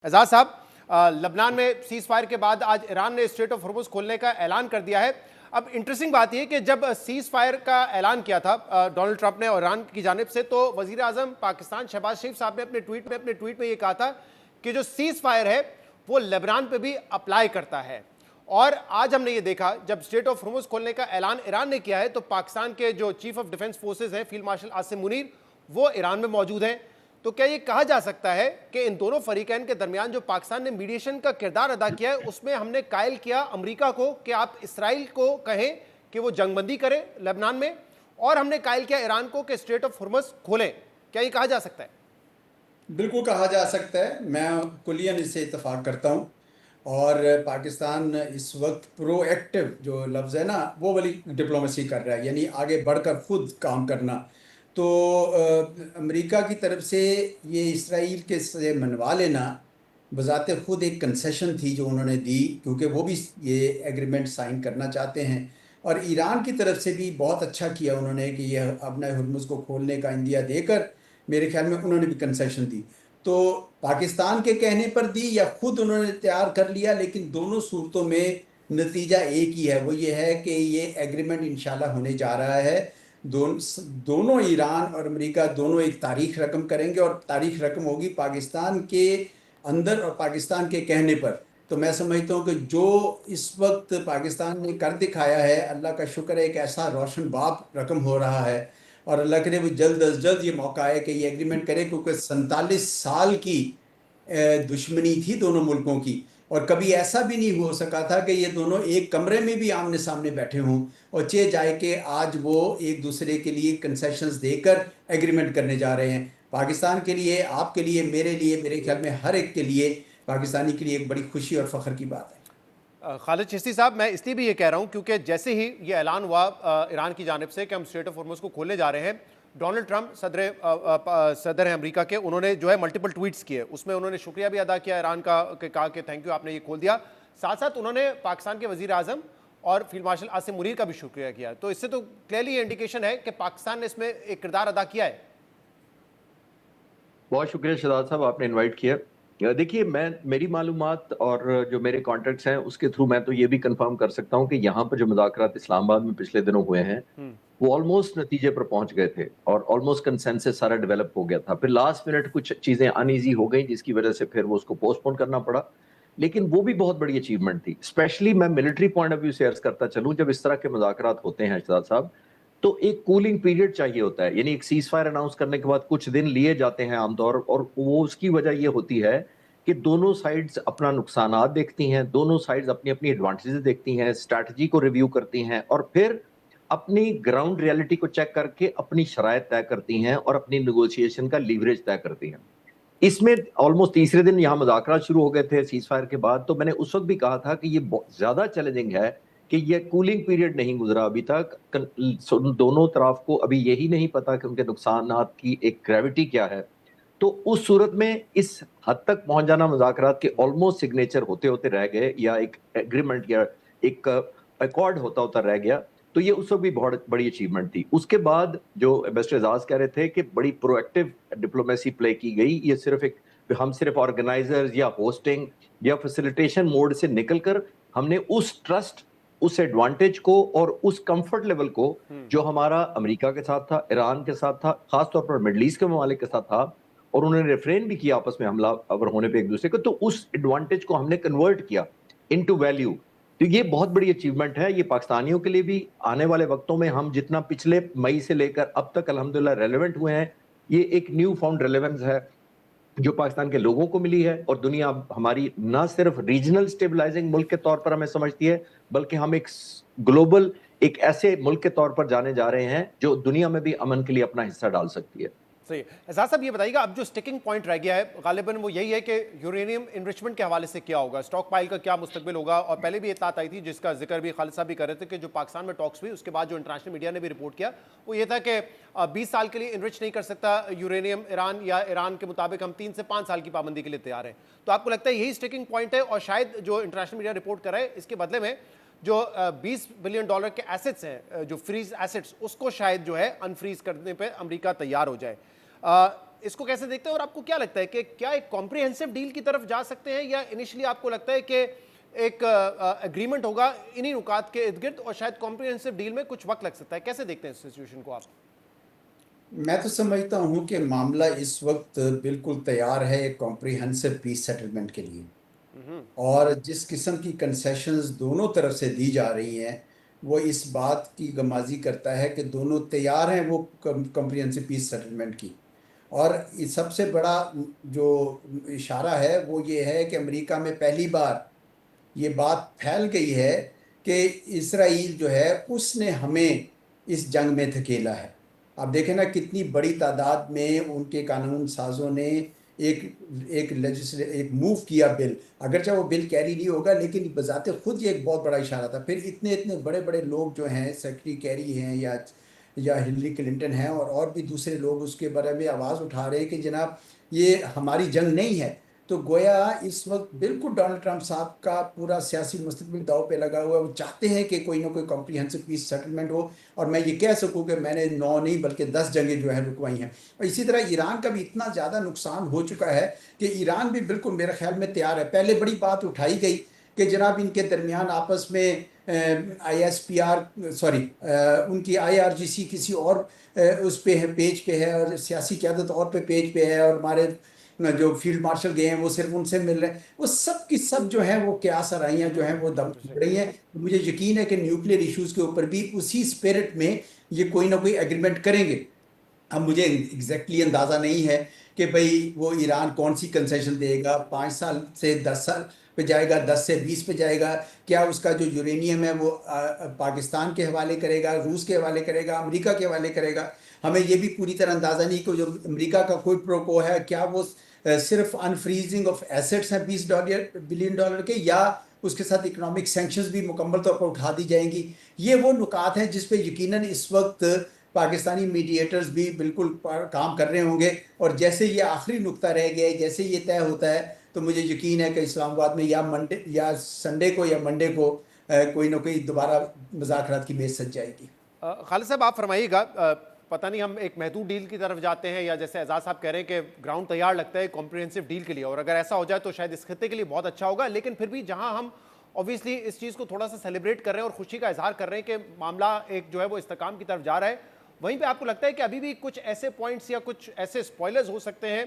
एजाज साहब, लबनान में cease fire के बाद आज ईरान ने स्ट्रेट ऑफ हॉर्मुज खोलने का ऐलान कर दिया है। अब इंटरेस्टिंग बात यह कि जब सीज फायर का ऐलान किया था डोनाल्ड ट्रंप ने और ईरान की जानिब से, तो वजीर आजम पाकिस्तान शहबाज शरीफ साहब ने अपने ट्वीट में ये कहा था कि जो सीज फायर है वो लेबनान पे भी अप्लाई करता है। और आज हमने ये देखा, जब स्ट्रेट ऑफ हॉर्मुज खोलने का ऐलान ईरान ने किया है तो पाकिस्तान के जो चीफ ऑफ डिफेंस फोर्सेज हैं फील्ड मार्शल आसिम मुनीर, वो ईरान में मौजूद हैं। तो क्या ये कहा जा सकता है कि इन दोनों फरीकैन के दरमियान जो पाकिस्तान ने मीडिएशन का किरदार अदा किया है उसमें हमने कायल किया अमेरिका को कि आप इसराइल को कहें कि वो जंगबंदी करे लेबनान में, और हमने कायल किया ईरान को कि स्ट्रेट ऑफ हॉर्मुज खोलें? क्या ये कहा जा सकता है? बिल्कुल कहा जा सकता है। मैं कुलियन इससे इत्तेफाक करता हूँ। और पाकिस्तान इस वक्त प्रोएक्टिव जो लफ्ज़ है ना, वो वाली डिप्लोमेसी कर रहा है, यानी आगे बढ़कर खुद काम करना। तो अमेरिका की तरफ से ये इसराइल के से मनवा लेना बज़ाते खुद एक कंसेशन थी जो उन्होंने दी, क्योंकि वो भी ये एग्रीमेंट साइन करना चाहते हैं। और ईरान की तरफ से भी बहुत अच्छा किया उन्होंने कि ये अपना हुर्मुज़ को खोलने का इंदिया देकर मेरे ख्याल में उन्होंने भी कंसेशन दी। तो पाकिस्तान के कहने पर दी या खुद उन्होंने तैयार कर लिया, लेकिन दोनों सूरतों में नतीजा एक ही है, वो ये है कि ये एग्रीमेंट इंशाल्लाह होने जा रहा है। दोनों ईरान और अमेरिका दोनों एक तारीख रकम करेंगे, और तारीख रकम होगी पाकिस्तान के अंदर और पाकिस्तान के कहने पर। तो मैं समझता हूँ कि जो इस वक्त पाकिस्तान ने कर दिखाया है, अल्लाह का शुक्र है, एक ऐसा रोशन बाप रकम हो रहा है, और अल्लाह करे वो जल्द अज जल्द ये मौका है कि ये एग्रीमेंट करे, क्योंकि 47 साल की दुश्मनी थी दोनों मुल्कों की, और कभी ऐसा भी नहीं हो सका था कि ये दोनों एक कमरे में भी आमने सामने बैठे हों, और चे जाए कि आज वो एक दूसरे के लिए कंसेशंस देकर एग्रीमेंट करने जा रहे हैं। पाकिस्तान के लिए, आपके लिए, मेरे लिए, मेरे ख्याल में हर एक के लिए, पाकिस्तानी के लिए एक बड़ी खुशी और फ़ख्र की बात है। खालिद चिश्ती साहब, मैं इसलिए भी ये कह रहा हूँ क्योंकि जैसे ही ये ऐलान हुआ ईरान की जानिब से कि हम स्ट्रेट ऑफ हॉर्मुज को खोलने जा रहे हैं, डोनाल्ड ट्रंप सदर हैं अमेरिका के, उन्होंने जो है मल्टीपल ट्वीट्स किए, उसमें उन्होंने शुक्रिया भी अदा किया ईरान का कि कहा कि थैंक यू, आपने ये खोल दिया। साथ साथ उन्होंने पाकिस्तान के वजीर आजम और फील्ड मार्शल आसिम मुनीर का भी शुक्रिया किया। तो इससे तो क्लियरली ये इंडिकेशन है कि पाकिस्तान ने इसमें एक किरदार अदा किया है। बहुत शुक्रिया शहजाद साहब, आपने इनवाइट किया। देखिए, मेरी मालूमात और जो मेरे कॉन्टेक्ट्स हैं उसके थ्रू मैं तो ये भी कंफर्म कर सकता हूँ कि यहाँ पर जो मुज़ाकरात इस्लामाबाद में पिछले दिनों हुए हैं वो ऑलमोस्ट नतीजे पर पहुंच गए थे, और ऑलमोस्ट कंसेंसस सारा डेवलप हो गया था। फिर लास्ट मिनट कुछ चीजें अनईजी हो गई, जिसकी वजह से फिर वो उसको पोस्टपोन करना पड़ा, लेकिन वो भी बहुत बड़ी अचीवमेंट थी। स्पेशली मैं मिलिट्री पॉइंट ऑफ व्यू से अर्ज करता चलूँ, जब इस तरह के मुज़ाकरात होते हैं शहजाद साहब, तो एक कूलिंग पीरियड चाहिए होता है। यानी एक सीज फायर अनाउंस करने के बाद कुछ दिन लिए जाते हैं आमतौर, और वो उसकी वजह ये होती है कि दोनों साइड्स अपना नुकसानात देखती हैं, दोनों साइड्स अपनी अपनी एडवांटेजेस देखती हैं, स्ट्रैटेजी को रिव्यू करती हैं, और फिर अपनी ग्राउंड रियलिटी को चेक करके अपनी शराइत तय करती हैं और अपनी नेगोशिएशन का लीवरेज तय करती हैं। इसमें ऑलमोस्ट तीसरे दिन यहाँ मुज़ाकरात शुरू हो गए थे सीज फायर के बाद। तो मैंने उस वक्त भी कहा था कि ये बहुत ज्यादा चैलेंजिंग है कि ये कूलिंग पीरियड नहीं गुजरा अभी तक। दोनों तरफ को अभी यही नहीं पता कि उनके नुकसानात की एक ग्रेविटी क्या है। तो उस सूरत में इस हद तक पहुंच जाना मुज़ाकरात के ऑलमोस्ट सिग्नेचर होते होते रह गए, या एक एग्रीमेंट या एक अकॉर्ड होता होता रह गया, तो ये उस वक्त भी बहुत बड़ी अचीवमेंट थी। उसके बाद जो एम्बेसडर एजाज कह रहे थे कि बड़ी प्रोएक्टिव डिप्लोमेसी प्ले की गई, ये सिर्फ एक हम सिर्फ ऑर्गेनाइजर्स या होस्टिंग या फैसिलिटेशन मोड से निकलकर हमने उस ट्रस्ट, उस एडवांटेज को और उस कंफर्ट लेवल को जो हमारा अमेरिका के साथ था, ईरान के साथ था, खासतौर पर मिडल ईस्ट के ममालिक के साथ था, और उन्होंने रेफ्रेन भी किया आपस में हमला अवर होने पे एक दूसरे को, तो उस एडवांटेज को हमने कन्वर्ट किया इनटू वैल्यू। तो ये बहुत बड़ी अचीवमेंट है, ये पाकिस्तानियों के लिए भी। आने वाले वक्तों में हम जितना पिछले मई से लेकर अब तक अल्हम्दुलिल्लाह रेलेवेंट हुए हैं, ये एक न्यू फाउंड रेलेवेंस है जो पाकिस्तान के लोगों को मिली है, और दुनिया हमारी ना सिर्फ रीजनल स्टेबलाइजिंग मुल्क के तौर पर हमें समझती है, बल्कि हम एक ग्लोबल, एक ऐसे मुल्क के तौर पर जाने जा रहे हैं जो दुनिया में भी अमन के लिए अपना हिस्सा डाल सकती है। सही। एजाज साहब, ये बताइएगा, अब जो स्टिकिंग पॉइंट रह गया है गालिबन वो यही है कि यूरेनियम इनरिचमेंट के हवाले से क्या होगा, स्टॉक पाइल का क्या मुस्तकबिल होगा। और पहले भी इत्तलात आई थी जिसका जिक्र भी खालिद साहब भी कर रहे थे कि जो पाकिस्तान में टॉक्स हुई उसके बाद जो इंटरनेशनल मीडिया ने भी रिपोर्ट किया वो ये था कि 20 साल के लिए इनरिच नहीं कर सकता यूरेनियम ईरान, या ईरान के मुताबिक हम 3 से 5 साल की पाबंदी के लिए तैयार हैं। तो आपको लगता है यही स्टिकिंग पॉइंट है, और शायद जो इंटरनेशनल मीडिया रिपोर्ट कर रहा है इसके बदले में जो $20 बिलियन के एसेट्स हैं, जो फ्रीज एसेट्स, उसको शायद जो है अनफ्रीज करने पर अमरीका तैयार हो जाए। اس کو کیسے دیکھتے ہیں اور آپ کو کیا لگتا ہے کہ کیا ایک کمپریہنسو ڈیل کی طرف جا سکتے ہیں یا انیشلی آپ کو لگتا ہے کہ ایک اگریمنٹ ہوگا انہی نکات کے ارد گرد اور شاید کمپریہنسو ڈیل میں کچھ وقت لگ سکتا ہے؟ کیسے دیکھتے ہیں اس سچویشن کو آپ؟ میں تو سمجھتا ہوں کہ معاملہ اس وقت بالکل تیار ہے ایک کمپریہنسو پیس سیٹلمنٹ کے لیے، اور جس قسم کی کنسیشنز دونوں طرف سے دی جا رہی ہیں وہ اس بات کی غمازی کرتا ہے کہ دونوں تیار ہیں وہ کمپریہنسو پیس سیٹلمنٹ کی۔ اور سب سے بڑا جو اشارہ ہے وہ یہ ہے کہ امریکہ میں پہلی بار یہ بات پھیل گئی ہے کہ اسرائیل جو ہے اس نے ہمیں اس جنگ میں دھکیلا ہے۔ آپ دیکھیں نا کتنی بڑی تعداد میں ان کے قانون سازوں نے ایک موو کیا بل، اگرچہ وہ بل کیری نہیں ہوگا لیکن بذات خود یہ ایک بہت بڑا اشارہ تھا۔ پھر اتنے بڑے بڑے لوگ جو ہیں، سیکرٹری کیری ہیں یا ہلری کلنٹن ہیں اور بھی دوسرے لوگ اس کے بارے میں آواز اٹھا رہے ہیں کہ جناب یہ ہماری جنگ نہیں ہے۔ تو گویا اس وقت بالکل ڈونلڈ ٹرمپ صاحب کا پورا سیاسی مستقبل داؤ پہ لگا ہوا ہے۔ وہ چاہتے ہیں کہ کوئی نہ کوئی کمپریہنسو پیس سیٹلمنٹ ہو، اور میں یہ کہہ سکوں کہ میں نے 9 نہیں بلکہ 10 جنگیں جو ہیں رکوائی ہیں۔ اور اسی طرح ایران کا بھی اتنا زیادہ نقصان ہو چکا ہے کہ ایران بھی بالکل میرے خیال میں تیار ہے۔ پہلے بڑی بات اٹھائی گئی کہ جناب ان کے درمیان آپس میں ان کی IRGC کسی اور اس پہ ہے، پیج پہ ہے، اور سیاسی قیادت اور پہ پیج پہ ہے، اور ہمارے جو فیلڈ مارشل گئے ہیں وہ صرف ان سے مل رہے ہیں۔ وہ سب کی سب جو ہیں وہ قیاس آرائیاں جو ہیں وہ دم توڑ رہی ہیں۔ مجھے یقین ہے کہ نیوکلیر ایشوز کے اوپر بھی اسی اسپرٹ میں یہ کوئی نہ کوئی ایگریمنٹ کریں گے۔ اب مجھے ایگزیکٹلی اندازہ نہیں ہے کہ بھئی وہ ایران کون سی کنسیشن دے گا، 5 سال سے 10 سال پہ جائے گا، 10 سے 20 پہ جائے گا، کیا اس کا جو یورینیم ہے وہ پاکستان کے حوالے کرے گا، روس کے حوالے کرے گا، امریکہ کے حوالے کرے گا۔ ہمیں یہ بھی پوری طرح اندازہ نہیں کہ جو امریکہ کا کوئی پروکو ہے کیا وہ صرف انفریزنگ آف ایسٹس ہیں $20 بلین کے، یا اس کے ساتھ اکنامک سینکشنز بھی مکمل طور پر اٹھا دی جائیں گی۔ یہ وہ نکات ہیں جس پہ یقیناً اس وقت پاکستانی میڈیٹرز بھی بالکل کام کر رہے ہوں گے، اور جیسے یہ آخری نقطہ رہ گیا ہے، جیسے یہ طے ہوتا ہے تو مجھے یقین ہے کہ اسلام آباد میں یا سنڈے کو یا منڈے کو کوئی نہ کوئی دوبارہ مذاکرات کی میز سج جائے گی۔ خالد صاحب آپ فرمائیے گا، پتہ نہیں ہم ایک محدود ڈیل کی طرف جاتے ہیں یا جیسے اعزاز صاحب کہہ رہے ہیں کہ گراؤنڈ تیار لگتا ہے کمپریہنسو ڈیل کے لیے، اور اگر ایسا ہو جائے تو شاید اس خطے کے لیے بہت اچھا ہوگا، لیکن پھر بھی جہاں ہم اوبویسلی اس چیز کو تھوڑا سا سیلیبریٹ کر رہے ہیں اور خوشی کا اظہار کر رہے ہیں کہ معاملہ ایک جو ہے وہ استحکام کی طرف جا رہا ہے، وہیں پہ آپ کو لگتا ہے کہ ابھی بھی کچھ ایسے پوائنٹس یا کچھ ایسے اسپوائلرز ہو سکتے ہیں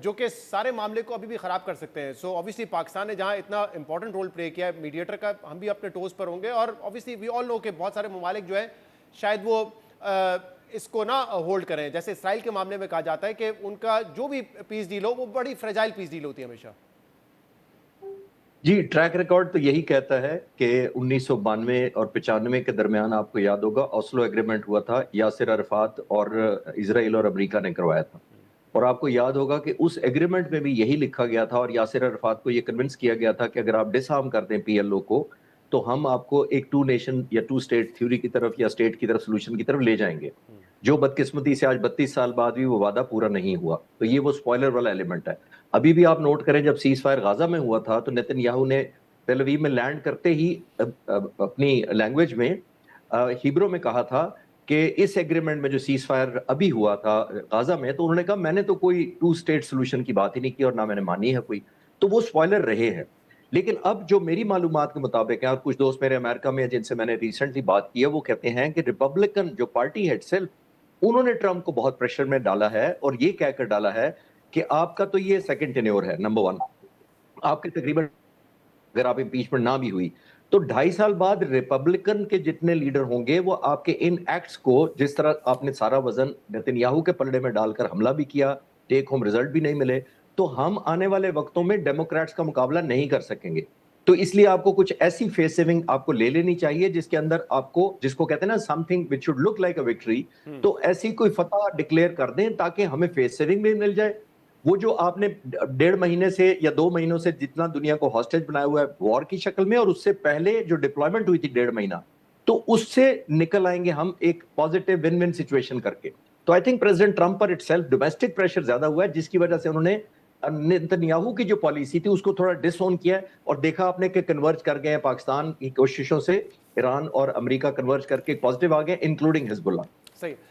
جو کہ سارے معاملے کو ابھی بھی خراب کر سکتے ہیں؟ سو اوبویسلی پاکستان نے جہاں اتنا امپورٹنٹ رول پلے کیا ہے میڈیٹر کا، ہم بھی اپنے ٹوز پر ہوں گے، اور اوبویسلی وی آل نو کہ بہت سارے ممالک جو ہیں شاید وہ اس کو نہ ہولڈ کریں، جیسے اسرائیل کے معاملے میں کہا جاتا ہے کہ ان کا جو بھی پیس ڈیل ہو وہ بڑی فریجائل پیس ڈیل ہوتی ہے ہمیشہ۔ جی، ٹریک ریکارڈ تو یہی کہتا ہے کہ 1992 اور 95 کے درمیان آپ کو یاد ہوگا اوسلو ایگریمنٹ ہوا تھا، یاسر عرفات اور اسرائیل اور امریکہ نے کروایا تھا، اور آپ کو یاد ہوگا کہ اس ایگریمنٹ میں بھی یہی لکھا گیا تھا اور یاسر عرفات کو یہ کنونس کیا گیا تھا کہ اگر آپ ڈس آرم کر دیں PLO کو تو ہم آپ کو ایک 2 نیشن یا 2 اسٹیٹ تھیوری کی طرف یا اسٹیٹ کی طرف سولوشن کی طرف لے جائیں گے، جو بدقسمتی سے آج 32 سال بعد بھی وہ وعدہ پورا نہیں ہوا۔ تو یہ وہ سپوائلر والا ایلیمنٹ ہے۔ ابھی بھی آپ نوٹ کریں جب سیز فائر غازہ میں ہوا تھا تو نیتن یاہو نے تیل اویو میں لینڈ کرتے ہی اپنی لینگویج میں ہیبرو میں کہا تھا کہ اس ایگریمنٹ میں جو سیز فائر ابھی ہوا تھا غازہ میں، تو انہوں نے کہا میں نے تو کوئی 2 اسٹیٹ سولوشن کی بات ہی نہیں کی اور نہ میں نے مانی ہے کوئی، تو وہ سپوائلر رہے ہیں۔ لیکن اب جو میری معلومات کے مطابق ہیں، اور کچھ دوست میرے امریکہ میں جن سے میں نے ریسنٹلی بات کی ہے، وہ کہتے ہیں کہ ریپبلکن جو پارٹی ہے سیلف، انہوں نے ٹرمپ کو بہت پریشر میں ڈالا ہے اور یہ کہہ کر ڈالا ہے کہ آپ کا تو یہ سیکنڈ ٹینیور ہے، نمبر 1 آپ کے تقریباً اگر آپ امپیچمنٹ نہ بھی ہوئی تو 2.5 سال بعد ریپبلکن کے جتنے لیڈر ہوں گے وہ آپ کے ان ایکٹس کو، جس طرح آپ نے سارا وزن نیتن یاہو کے پلڑے میں ڈال کر حملہ بھی کیا، ٹیک ہوم رزلٹ بھی نہیں ملے، تو ہم آنے والے وقتوں میں ڈیموکریٹس کا مقابلہ نہیں کر سکیں گے۔ تو اس لیے آپ کو کچھ ایسی فیس سیونگ آپ کو لے لینی چاہیے جس کے اندر آپ کو، جس کو کہتے ہیں نا something which should look like a victory, تو ایسی کوئی فتح ڈکلیئر کر دیں تاکہ ہمیں فیس سیونگ بھی مل جائے۔ وہ جو آپ نے 1.5 مہینے سے یا 2 مہینوں سے جتنا دنیا کو ہاسٹیج بنایا ہوا ہے وار کی شکل میں، اور اس سے پہلے جو ڈپلائمنٹ ہوئی تھی 1.5 مہینہ، تو اس سے نکل آئیں گے ہم ایک پازیٹیو ون ون سچویشن کر کے۔ تو I think president Trump per it self domestic pressure زیادہ ہوا ہے، جس کی وجہ سے انہوں نے نیتن یاہو کی جو پالیسی تھی اس کو تھوڑا ڈس اون کیا ہے، اور دیکھا آپ نے کہ کنورج کر گئے ہیں پاکستان کی کوششوں سے، ایران اور امریکہ کنورج کر کے پازیٹیو آ گئے انکلوڈنگ حزب اللہ۔ صحیح۔